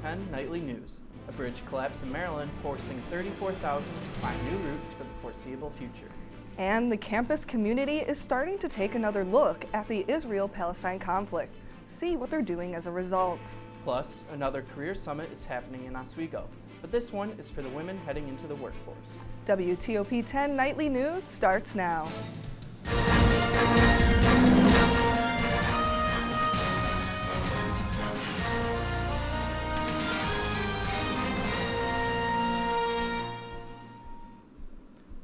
WTOP-10 Nightly News. A bridge collapse in Maryland forcing 34,000 to find new routes for the foreseeable future. And the campus community is starting to take another look at the Israel-Palestine conflict. See what they're doing as a result. Plus, another career summit is happening in Oswego, but this one is for the women heading into the workforce. WTOP-10 Nightly News starts now.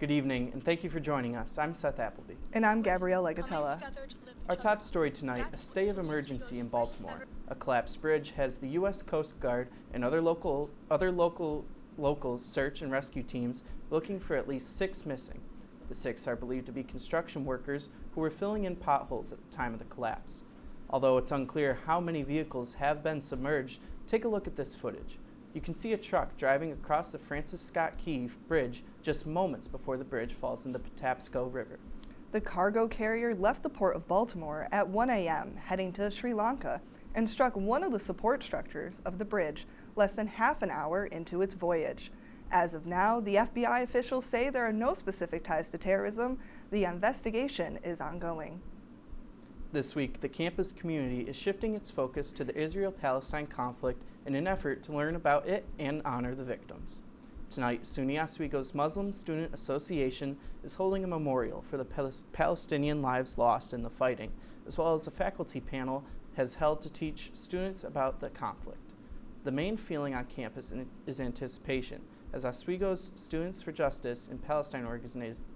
Good evening, and thank you for joining us. I'm Seth Appleby. And I'm Gabrielle Legatella. Our top story tonight, a state of emergency in Baltimore. A collapsed bridge has the U.S. Coast Guard and other locals search and rescue teams looking for at least 6 missing. The 6 are believed to be construction workers who were filling in potholes at the time of the collapse. Although it's unclear how many vehicles have been submerged, take a look at this footage. You can see a truck driving across the Francis Scott Key Bridge just moments before the bridge falls in the Patapsco River. The cargo carrier left the port of Baltimore at 1 a.m. heading to Sri Lanka and struck one of the support structures of the bridge less than half an hour into its voyage. As of now, the FBI officials say there are no specific ties to terrorism. The investigation is ongoing. This week, the campus community is shifting its focus to the Israel-Palestine conflict in an effort to learn about it and honor the victims. Tonight, SUNY Oswego's Muslim Student Association is holding a memorial for the Palestinian lives lost in the fighting, as well as a faculty panel has held to teach students about the conflict. The main feeling on campus is anticipation, as Oswego's Students for Justice in Palestine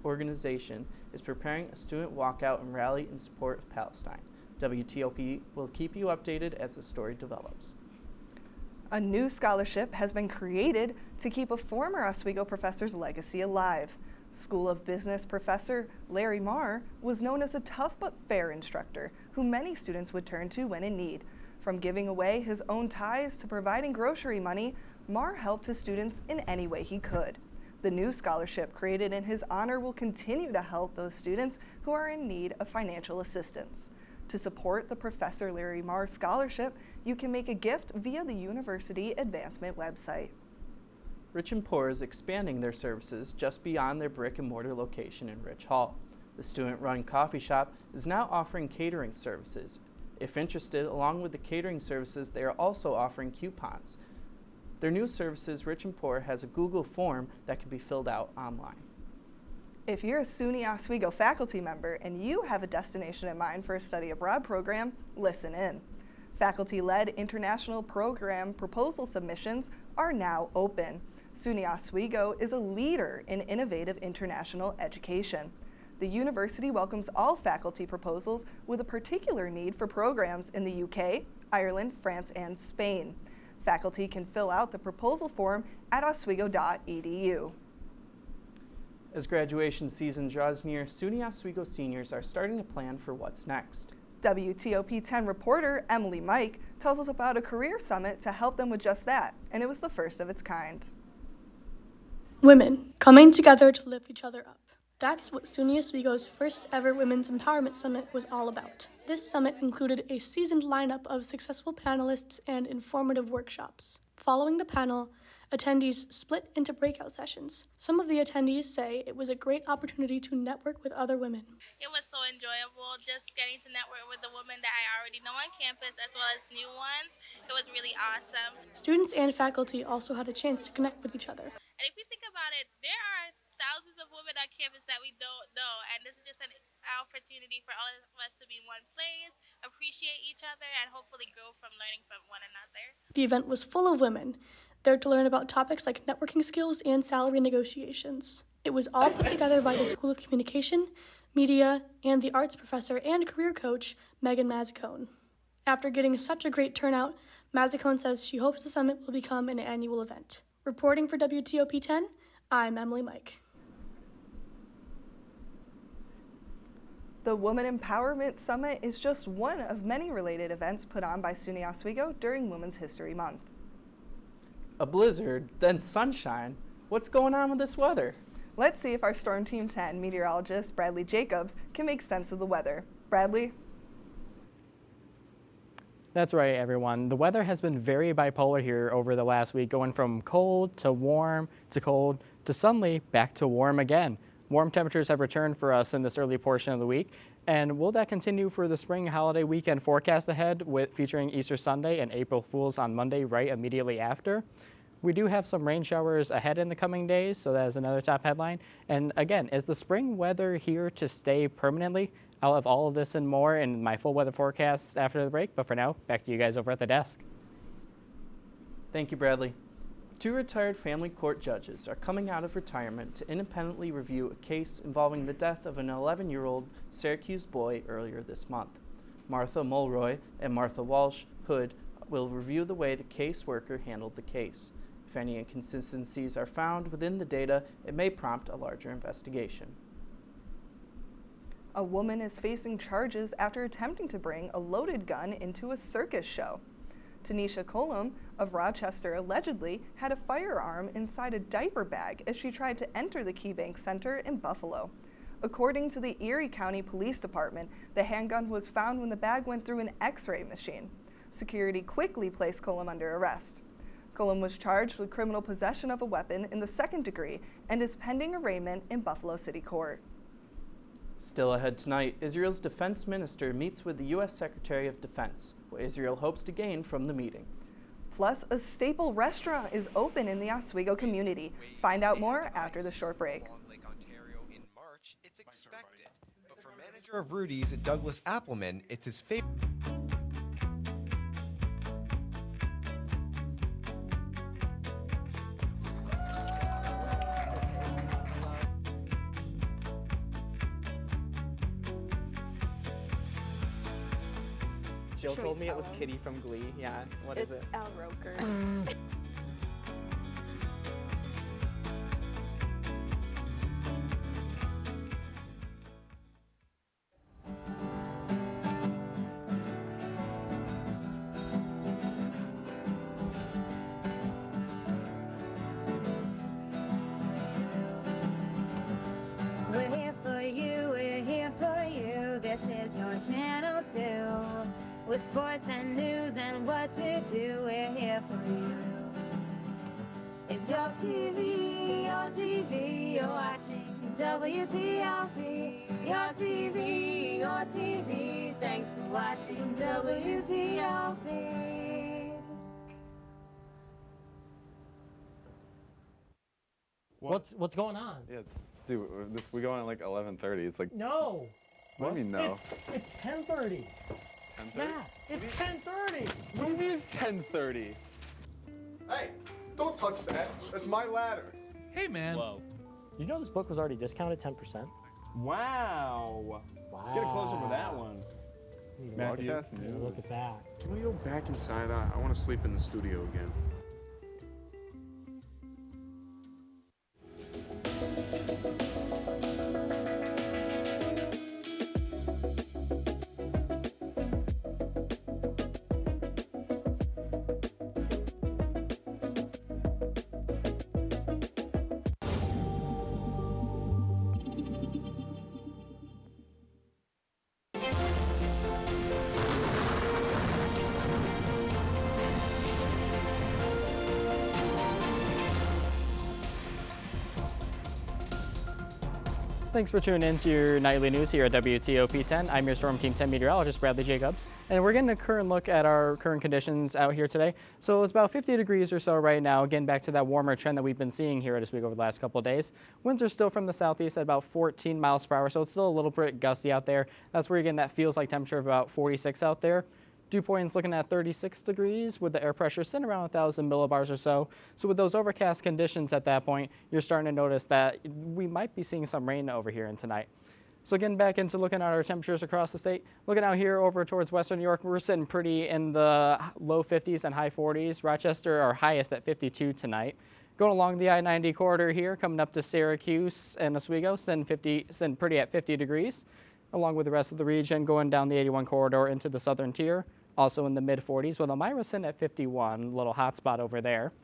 organization is preparing a student walkout and rally in support of Palestine. WTOP will keep you updated as the story develops. A new scholarship has been created to keep a former Oswego professor's legacy alive. School of Business professor Larry Marr was known as a tough but fair instructor who many students would turn to when in need. From giving away his own ties to providing grocery money, Marr helped his students in any way he could. The new scholarship created in his honor will continue to help those students who are in need of financial assistance. To support the Professor Larry Marr Scholarship, you can make a gift via the University Advancement website. Rich and Poor is expanding their services just beyond their brick-and-mortar location in Rich Hall. The student-run coffee shop is now offering catering services. If interested, along with the catering services, they are also offering coupons. Their new services, Rich and Poor, has a Google form that can be filled out online. If you're a SUNY Oswego faculty member and you have a destination in mind for a study abroad program, listen in. Faculty-led international program proposal submissions are now open. SUNY Oswego is a leader in innovative international education. The university welcomes all faculty proposals with a particular need for programs in the UK, Ireland, France, and Spain. Faculty can fill out the proposal form at oswego.edu. As graduation season draws near, SUNY Oswego seniors are starting to plan for what's next. WTOP-10 reporter Emily Mike tells us about a career summit to help them with just that, and it was the first of its kind. Women coming together to lift each other up. That's what SUNY Oswego's first ever Women's Empowerment Summit was all about. This summit included a seasoned lineup of successful panelists and informative workshops. Following the panel, attendees split into breakout sessions. Some of the attendees say it was a great opportunity to network with other women. It was so enjoyable just getting to network with the women that I already know on campus as well as new ones. It was really awesome. Students and faculty also had a chance to connect with each other. And if we think about it, there are thousands of women on campus that we don't know, and this is just an opportunity for all of us to be in one place, appreciate each other, and hopefully grow from learning from one another. The event was full of women, there to learn about topics like networking skills and salary negotiations. It was all put together by the School of Communication, Media, and the arts professor and career coach, Megan Mazzicone. After getting such a great turnout, Mazzicone says she hopes the summit will become an annual event. Reporting for WTOP-10, I'm Emily Mike. The Women Empowerment Summit is just one of many related events put on by SUNY Oswego during Women's History Month. A blizzard, then sunshine. What's going on with this weather? Let's see if our Storm Team 10 meteorologist Bradley Jacobs can make sense of the weather. Bradley? That's right, everyone. The weather has been very bipolar here over the last week, going from cold to warm to cold to suddenly back to warm again. Warm temperatures have returned for us in this early portion of the week. And will that continue for the spring holiday weekend forecast ahead, featuring Easter Sunday and April Fools on Monday right immediately after? We do have some rain showers ahead in the coming days, so that is another top headline. And again, is the spring weather here to stay permanently? I'll have all of this and more in my full weather forecast after the break, but for now, back to you guys over at the desk. Thank you, Bradley. 2 retired family court judges are coming out of retirement to independently review a case involving the death of an 11-year-old Syracuse boy earlier this month. Martha Mulroy and Martha Walsh Hood will review the way the caseworker handled the case. If any inconsistencies are found within the data, it may prompt a larger investigation. A woman is facing charges after attempting to bring a loaded gun into a circus show. Tanisha Colum of Rochester allegedly had a firearm inside a diaper bag as she tried to enter the KeyBank Center in Buffalo. According to the Erie County Police Department, the handgun was found when the bag went through an X-ray machine. Security quickly placed Colum under arrest. Colum was charged with criminal possession of a weapon in the 2nd degree and is pending arraignment in Buffalo City Court. Still ahead tonight, Israel's defense minister meets with the U.S. Secretary of Defense, what Israel hopes to gain from the meeting. Plus, a staple restaurant is open in the Oswego community. Find out more after the short break. Along Lake Ontario in March, it's expected. But for manager of Rudy's, Douglas Appleman, it's his favorite. Jill Should we told me it tell was him? Kitty from Glee. Yeah, what is it? Al Roker. We're here for you, we're here for you. This is your channel 2. With sports and news and what to do, we're here for you. It's your TV, you're watching WTOP. Your TV, thanks for watching WTOP. What's going on? Yeah, dude, we go on at like 11:30. It's like, No. what do you mean no? It's 10:30. 10:30? Yeah, it's 10:30. What do you mean it's 10:30? Hey, don't touch that. That's my ladder. Hey, man. Whoa. You know this book was already discounted 10%? Wow. Wow. Get a close up of that one. Broadcast news. Look at that. Can we go back inside? I want to sleep in the studio again. Thanks for tuning in to your nightly news here at WTOP-10. I'm your Storm Team 10 meteorologist, Bradley Jacobs, and we're getting a current look at our current conditions out here today. So it's about 50 degrees or so right now, again back to that warmer trend that we've been seeing here this week over the last couple of days. Winds are still from the southeast at about 14 miles per hour, so it's still a little bit gusty out there. That's where you're getting that feels like temperature of about 46 out there. Dew point's looking at 36 degrees with the air pressure sitting around 1,000 millibars or so. So with those overcast conditions at that point, you're starting to notice that we might be seeing some rain over here tonight. So getting back into looking at our temperatures across the state, looking out here over towards western New York, we're sitting pretty in the low 50s and high 40s. Rochester, our highest at 52 tonight. Going along the I-90 corridor here, coming up to Syracuse and Oswego, sitting pretty at 50 degrees. Along with the rest of the region, going down the 81 corridor into the southern tier. Also in the mid-40s, with Elmira sitting at 51, little hot spot over there.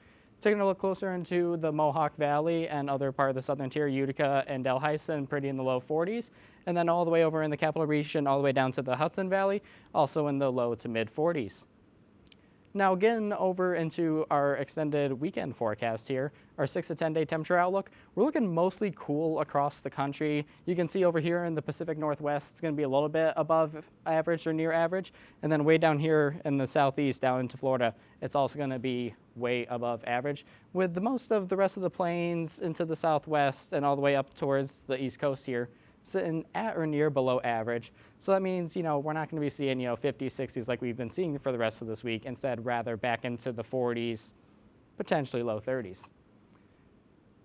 Taking a look closer into the Mohawk Valley and other part of the southern tier, Utica and Delhi sitting pretty in the low 40s. And then all the way over in the capital region, all the way down to the Hudson Valley, also in the low to mid-40s. Now getting over into our extended weekend forecast here, our 6 to 10 day temperature outlook, we're looking mostly cool across the country. You can see over here in the Pacific Northwest, it's going to be a little bit above average or near average. And then way down here in the southeast, down into Florida, it's also going to be way above average, with the most of the rest of the plains into the southwest and all the way up towards the east coast here sitting at or near below average. So that means, we're not going to be seeing, 50s, 60s like we've been seeing for the rest of this week. Instead, rather back into the 40s, potentially low 30s.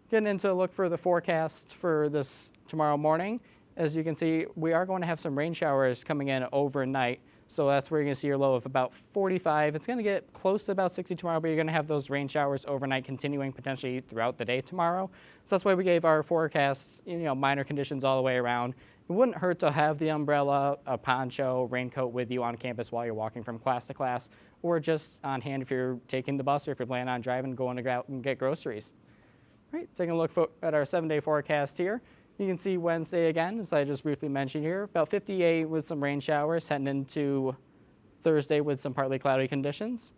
Getting into a look for the forecast for this tomorrow morning. As you can see, we are going to have some rain showers coming in overnight. So that's where you're going to see your low of about 45. It's going to get close to about 60 tomorrow, but you're going to have those rain showers overnight continuing potentially throughout the day tomorrow. So that's why we gave our forecasts, minor conditions all the way around. It wouldn't hurt to have the umbrella, a poncho, raincoat with you on campus while you're walking from class to class, or just on hand if you're taking the bus or if you're planning on driving, going to go out and get groceries. All right, taking a look at our 7-day forecast here. You can see Wednesday again, as I just briefly mentioned here, about 58 with some rain showers, heading into Thursday with some partly cloudy conditions.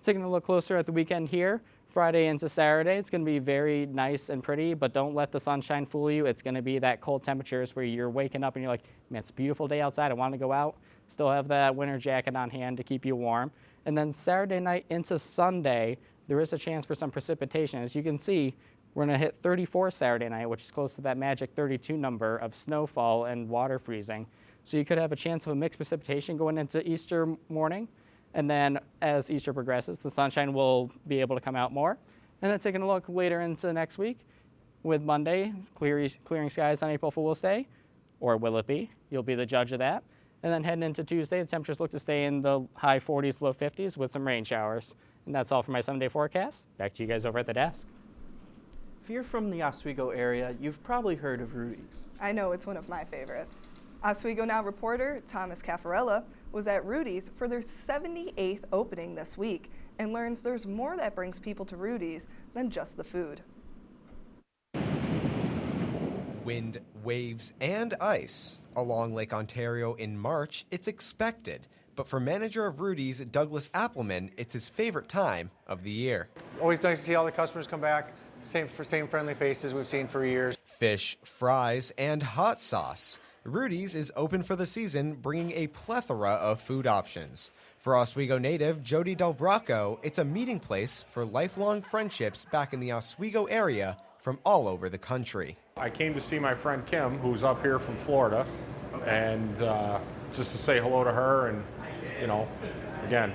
Taking a look closer at the weekend here, Friday into Saturday, it's going to be very nice and pretty, but don't let the sunshine fool you. It's going to be that cold temperatures where you're waking up and you're like, man, it's a beautiful day outside, I want to go out. Still have that winter jacket on hand to keep you warm. And then Saturday night into Sunday, there is a chance for some precipitation. As you can see, we're going to hit 34 Saturday night, which is close to that magic 32 number of snowfall and water freezing. So you could have a chance of a mixed precipitation going into Easter morning. And then as Easter progresses, the sunshine will be able to come out more. And then taking a look later into next week with Monday, clearing skies on April Fool's Day. Or will it be? You'll be the judge of that. And then heading into Tuesday, the temperatures look to stay in the high 40s, low 50s with some rain showers. And that's all for my 7-day forecast. Back to you guys over at the desk. If you're from the Oswego area, you've probably heard of Rudy's. I know, it's one of my favorites. Oswego Now reporter Thomas Caffarella was at Rudy's for their 78th opening this week and learns there's more that brings people to Rudy's than just the food. Wind, waves, and ice. Along Lake Ontario in March, it's expected. But for manager of Rudy's, Douglas Appleman, it's his favorite time of the year. Always nice to see all the customers come back. Same friendly faces we've seen for years. Fish, fries, and hot sauce. Rudy's is open for the season, bringing a plethora of food options. For Oswego native Jody Del Bracco, it's a meeting place for lifelong friendships back in the Oswego area from all over the country. I came to see my friend Kim, who's up here from Florida, and just to say hello to her and, again,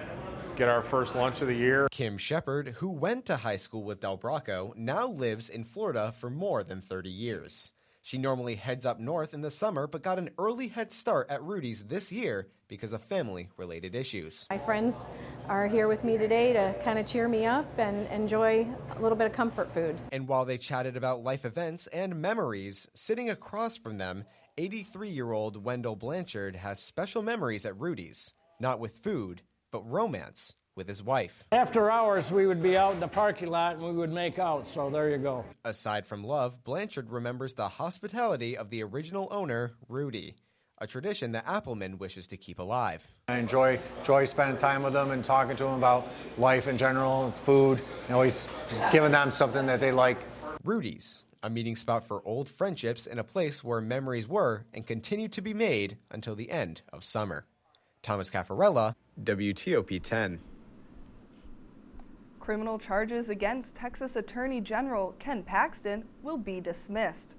get our first lunch of the year. Kim Shepard, who went to high school with Del Bracco, now lives in Florida for more than 30 years. She normally heads up north in the summer, but got an early head start at Rudy's this year because of family-related issues. My friends are here with me today to kind of cheer me up and enjoy a little bit of comfort food. And while they chatted about life events and memories, sitting across from them, 83-year-old Wendell Blanchard has special memories at Rudy's, not with food, but romance with his wife. After hours, we would be out in the parking lot and we would make out, so there you go. Aside from love, Blanchard remembers the hospitality of the original owner, Rudy, a tradition that Appleman wishes to keep alive. I enjoy spending time with them and talking to them about life in general, food, and always giving them something that they like. Rudy's, a meeting spot for old friendships and a place where memories were and continue to be made until the end of summer. Thomas Caffarella, WTOP-10. Criminal charges against Texas Attorney General Ken Paxton will be dismissed.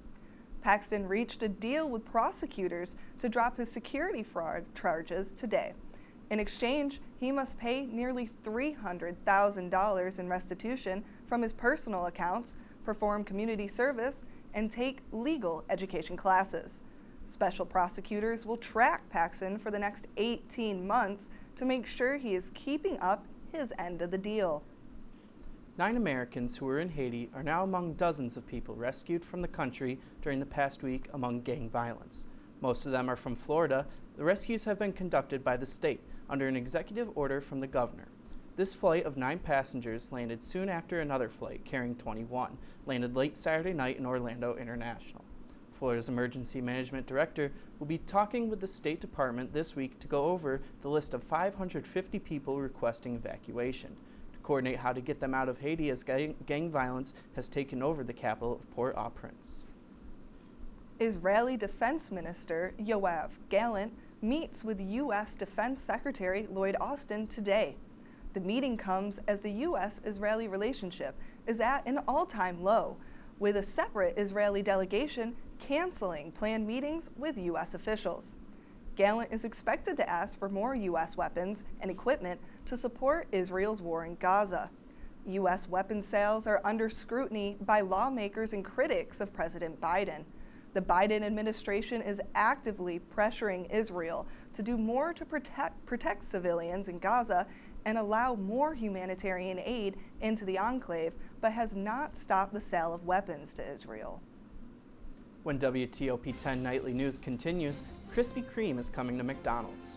Paxton reached a deal with prosecutors to drop his security fraud charges today. In exchange, he must pay nearly $300,000 in restitution from his personal accounts, perform community service, and take legal education classes. Special prosecutors will track Paxton for the next 18 months to make sure he is keeping up his end of the deal. 9 Americans who were in Haiti are now among dozens of people rescued from the country during the past week among gang violence. Most of them are from Florida. The rescues have been conducted by the state under an executive order from the governor. This flight of 9 passengers landed soon after another flight carrying 21 landed late Saturday night in Orlando International. Florida's Emergency Management Director will be talking with the State Department this week to go over the list of 550 people requesting evacuation, to coordinate how to get them out of Haiti as gang violence has taken over the capital of Port-au-Prince. Israeli Defense Minister Yoav Gallant meets with U.S. Defense Secretary Lloyd Austin today. The meeting comes as the U.S.-Israeli relationship is at an all-time low, with a separate Israeli delegation canceling planned meetings with U.S. officials. Gallant is expected to ask for more U.S. weapons and equipment to support Israel's war in Gaza. U.S. weapons sales are under scrutiny by lawmakers and critics of President Biden. The Biden administration is actively pressuring Israel to do more to protect civilians in Gaza and allow more humanitarian aid into the enclave, but has not stopped the sale of weapons to Israel. When WTOP-10 Nightly News continues, Krispy Kreme is coming to McDonald's.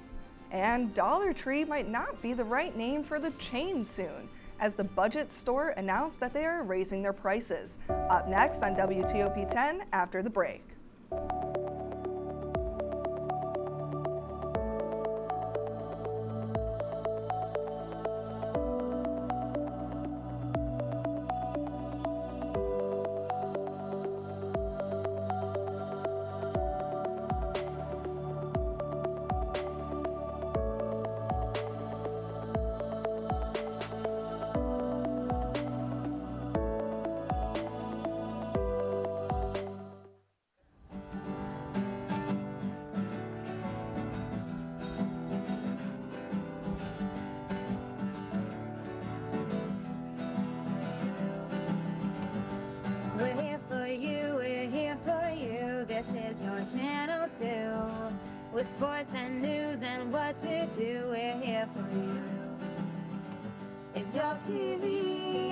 And Dollar Tree might not be the right name for the chain soon, as the budget store announced that they are raising their prices. Up next on WTOP-10 after the break. We're here for you, we're here for you. This is your channel 2. With sports and news and what to do, we're here for you. It's your TV,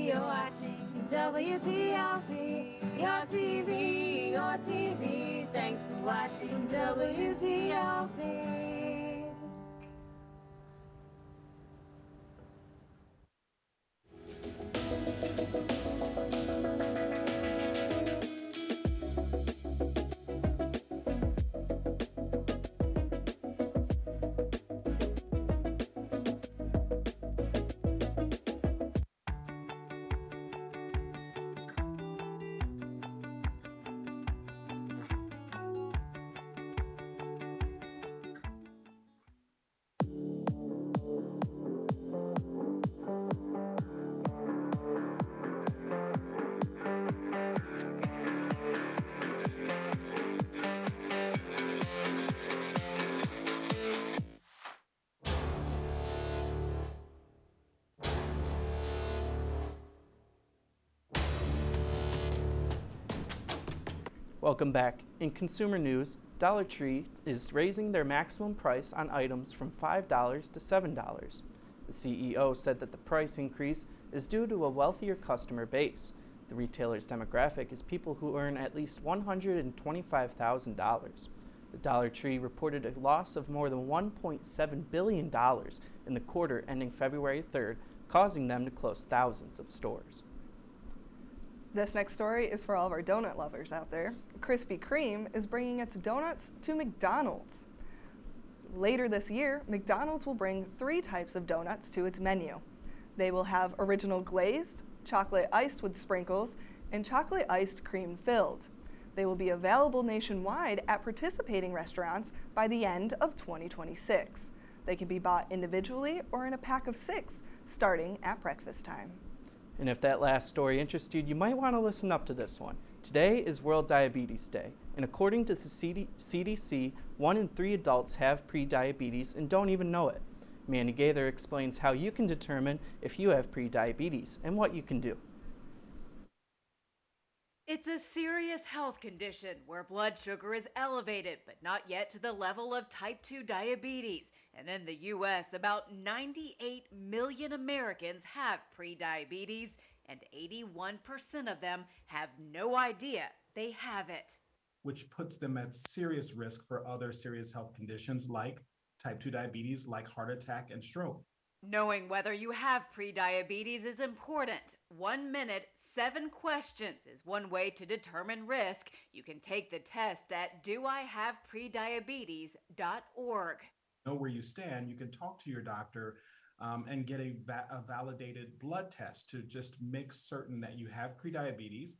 you're watching WTOP. Your TV, thanks for watching WTOP. Welcome back. In consumer news, Dollar Tree is raising their maximum price on items from $5 to $7. The CEO said that the price increase is due to a wealthier customer base. The retailer's demographic is people who earn at least $125,000. The Dollar Tree reported a loss of more than $1.7 billion in the quarter ending February 3rd, causing them to close thousands of stores. This next story is for all of our donut lovers out there. Krispy Kreme is bringing its donuts to McDonald's. Later this year, McDonald's will bring 3 types of donuts to its menu. They will have original glazed, chocolate iced with sprinkles, and chocolate iced cream filled. They will be available nationwide at participating restaurants by the end of 2026. They can be bought individually or in a pack of 6, starting at breakfast time. And if that last story interests you, you might want to listen up to this one. Today is World Diabetes Day, and according to the CDC, 1 in 3 adults have prediabetes and don't even know it. Manny Gaither explains how you can determine if you have prediabetes and what you can do. It's a serious health condition where blood sugar is elevated, but not yet to the level of type 2 diabetes. And in the U.S., about 98 million Americans have prediabetes, and 81% of them have no idea they have it. Which puts them at serious risk for other serious health conditions like type 2 diabetes, like heart attack and stroke. Knowing whether you have prediabetes is important. 1 minute, 7 questions is one way to determine risk. You can take the test at doihaveprediabetes.org. Know where you stand. You can talk to your doctor and get a validated blood test to just make certain that you have prediabetes.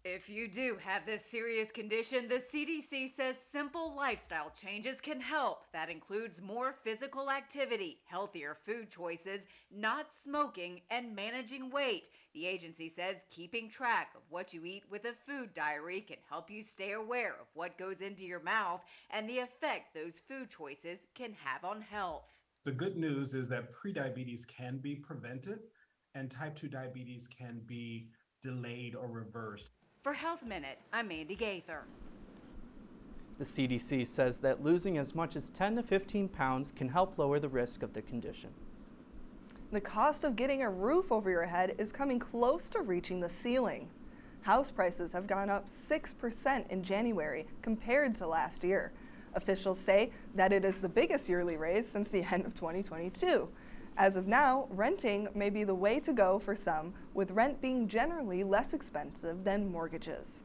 If you do have this serious condition, the CDC says simple lifestyle changes can help. That includes more physical activity, healthier food choices, not smoking, and managing weight. The agency says keeping track of what you eat with a food diary can help you stay aware of what goes into your mouth and the effect those food choices can have on health. The good news is that prediabetes can be prevented and type 2 diabetes can be delayed or reversed. For Health Minute, I'm Andy Gaither. The CDC says that losing as much as 10 to 15 pounds can help lower the risk of the condition. The cost of getting a roof over your head is coming close to reaching the ceiling. House prices have gone up 6% in January compared to last year. Officials say that it is the biggest yearly raise since the end of 2022. As of now, renting may be the way to go for some, with rent being generally less expensive than mortgages.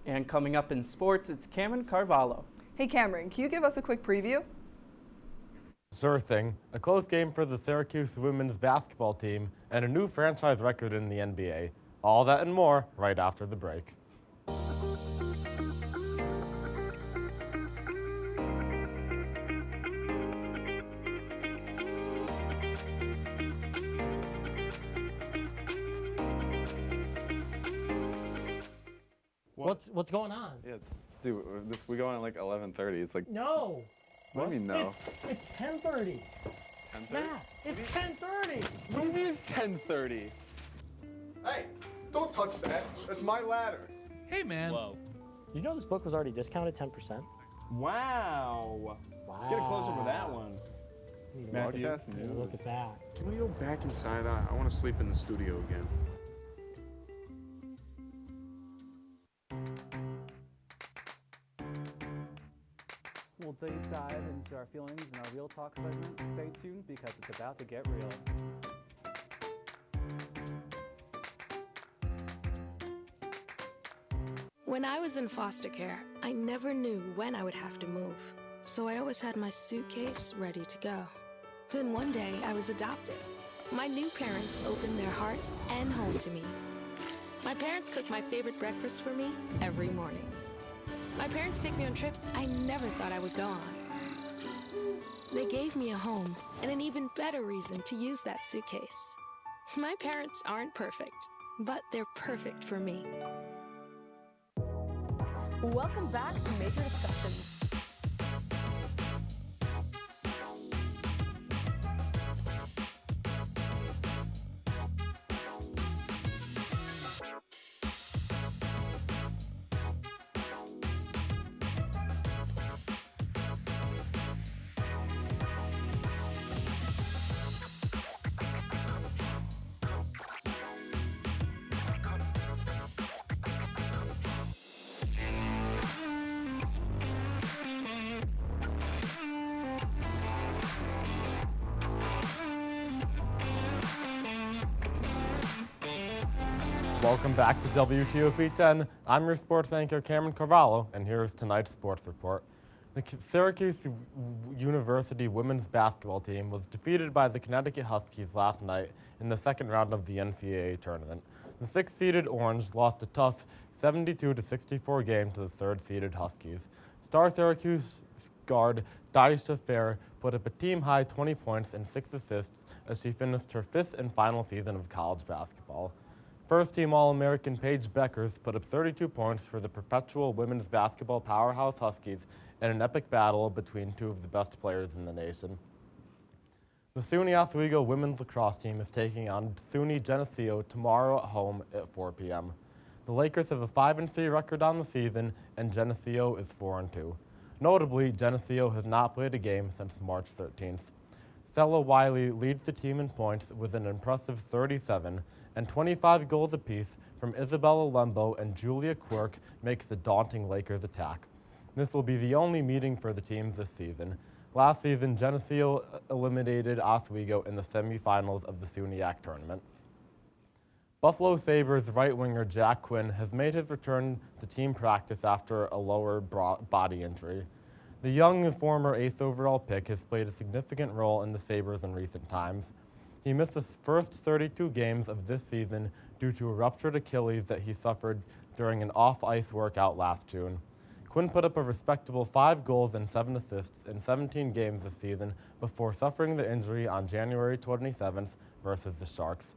And coming up in sports, it's Cameron Carvalho. Hey Cameron, can you give us a quick preview? Sure thing. A close game for the Syracuse women's basketball team and a new franchise record in the NBA. All that and more right after the break. What's going on? Yeah, dude, we go on at like 11:30. It's like No. What do you mean no? It's 10:30. 10:30? Matt, it's 10:30. What do you mean it's 10:30? Hey, don't touch that. That's my ladder. Hey, man. Whoa. Did you know this book was already discounted 10%? Wow. Get a closer with that one. Broadcast news. Look at that. Can we go back inside? I want to sleep in the studio again. We'll deep dive into our feelings in our Real Talk segment. Stay tuned because it's about to get real. When I was in foster care, I never knew when I would have to move, so I always had my suitcase ready to go. Then one day, I was adopted. My new parents opened their hearts and home to me. My parents cook my favorite breakfast for me every morning. My parents take me on trips I never thought I would go on. They gave me a home and an even better reason to use that suitcase. My parents aren't perfect, but they're perfect for me. Welcome back to Major Discussions. Welcome back to WTOP-10. I'm your sports anchor, Cameron Carvalho, and here's tonight's sports report. The Syracuse University women's basketball team was defeated by the Connecticut Huskies last night in the second round of the NCAA tournament. The sixth-seeded Orange lost a tough 72-64 game to the third-seeded Huskies. Star Syracuse guard Daisha Fair put up a team-high 20 points and 6 assists as she finished her fifth and final season of college basketball. First-team All-American Paige Beckers put up 32 points for the perpetual women's basketball powerhouse Huskies in an epic battle between two of the best players in the nation. The SUNY Oswego women's lacrosse team is taking on SUNY Geneseo tomorrow at home at 4 p.m. The Lakers have a 5-3 record on the season, and Geneseo is 4-2. Notably, Geneseo has not played a game since March 13th. Stella Wiley leads the team in points with an impressive 37, and 25 goals apiece from Isabella Lembo and Julia Quirk makes the daunting Lakers attack. This will be the only meeting for the teams this season. Last season, Geneseo eliminated Oswego in the semifinals of the SUNYAC tournament. Buffalo Sabres right winger Jack Quinn has made his return to team practice after a lower body injury. The young former 8th overall pick has played a significant role in the Sabres in recent times. He missed the first 32 games of this season due to a ruptured Achilles that he suffered during an off-ice workout last June. Quinn put up a respectable 5 goals and 7 assists in 17 games this season before suffering the injury on January 27th versus the Sharks.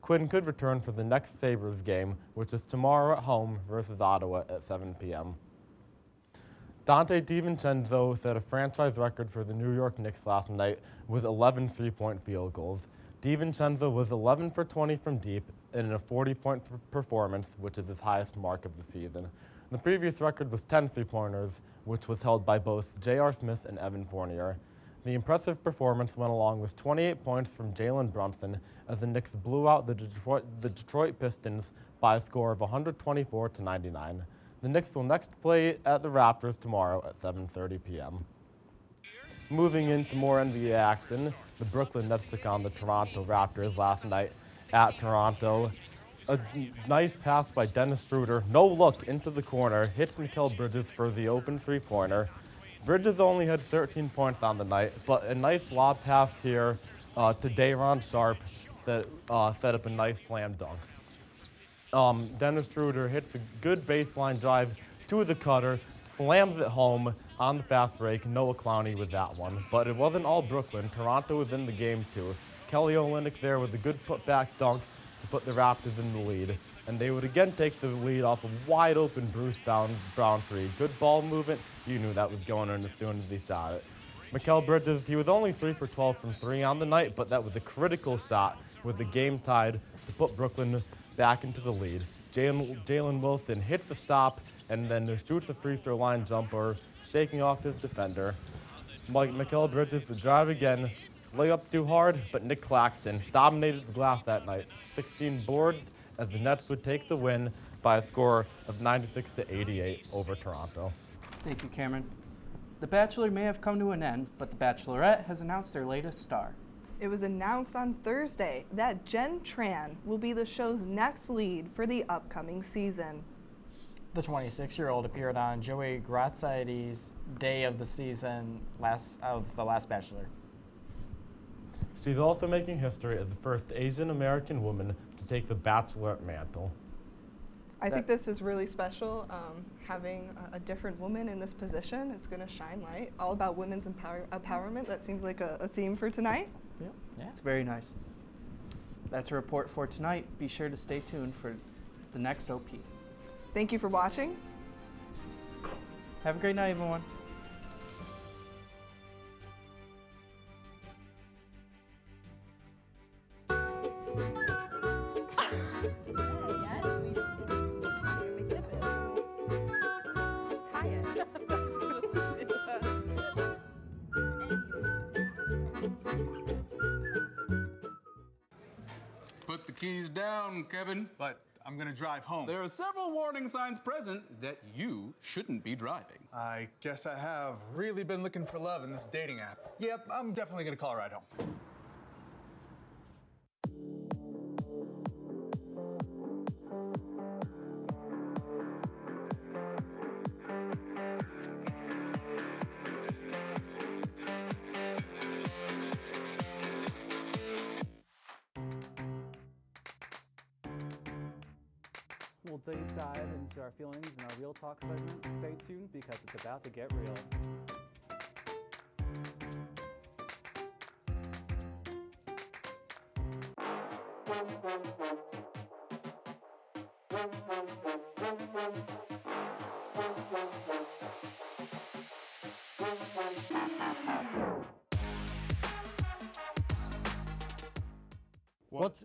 Quinn could return for the next Sabres game, which is tomorrow at home versus Ottawa at 7 p.m. Dante DiVincenzo set a franchise record for the New York Knicks last night with 11 three-point field goals. DiVincenzo was 11 for 20 from deep in a 40-point performance, which is his highest mark of the season. The previous record was 10 three-pointers, which was held by both J.R. Smith and Evan Fournier. The impressive performance went along with 28 points from Jalen Brunson as the Knicks blew out the Detroit Pistons by a score of 124-99. The Knicks will next play at the Raptors tomorrow at 7:30 p.m. Moving into more NBA action, the Brooklyn Nets took on the Toronto Raptors last night at Toronto. A nice pass by Dennis Schroeder, no look into the corner, hits Mikal Bridges for the open three-pointer. Bridges only had 13 points on the night, but a nice lob pass here to Day'Ron Sharpe set up a nice slam dunk. Dennis Schroeder hits a good baseline drive to the cutter, slams it home on the fast break. Noah Clowney with that one. But it wasn't all Brooklyn. Toronto was in the game too. Kelly Olynyk there with a good putback dunk to put the Raptors in the lead. And they would again take the lead off a wide open Bruce Brown three. Good ball movement. You knew that was going in as soon as he shot it. Mikal Bridges, he was only 3 for 12 from 3 on the night, but that was a critical shot with the game tied to put Brooklyn back into the lead. Jalen Wilson hits the stop and then shoots a free throw line jumper, shaking off his defender. Mikal Bridges to drive again. Layup too hard, but Nick Claxton dominated the glass that night. 16 boards as the Nets would take the win by a score of 96-88 over Toronto. Thank you, Cameron. The Bachelor may have come to an end, but The Bachelorette has announced their latest star. It was announced on Thursday that Jen Tran will be the show's next lead for the upcoming season. The 26-year-old appeared on Joey Graziadi's day of the season of The Last Bachelor. She's also making history as the first Asian American woman to take the Bachelorette mantle. I think this is really special, having a different woman in this position. It's going to shine light, all about women's empowerment. That seems like a theme for tonight. Yeah, it's very nice. That's a report for tonight. Be sure to stay tuned for the next OP. Thank you for watching. Have a great night, everyone. Put the keys down, Kevin. But I'm gonna drive home. There are several warning signs present that you shouldn't be driving. I guess I have really been looking for love in this dating app. Yep, I'm definitely gonna call a ride home. We'll deep dive into our feelings in our Real Talk segment. Stay tuned because it's about to get real.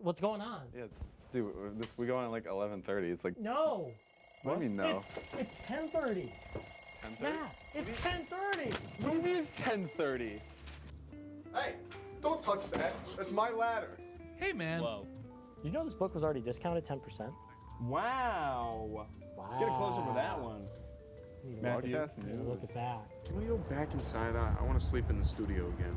What's going on? Yeah, dude, we go on at like 11:30. It's like No. What do you mean no? It's 10:30. 10:30? Yeah, it's 10:30. What do you mean it's 10:30? Hey, don't touch that. That's my ladder. Hey, man. Whoa. You know this book was already discounted 10%? Wow. Wow. Get a closer with that one. Broadcast news. Look at that. Can we go back inside? I want to sleep in the studio again.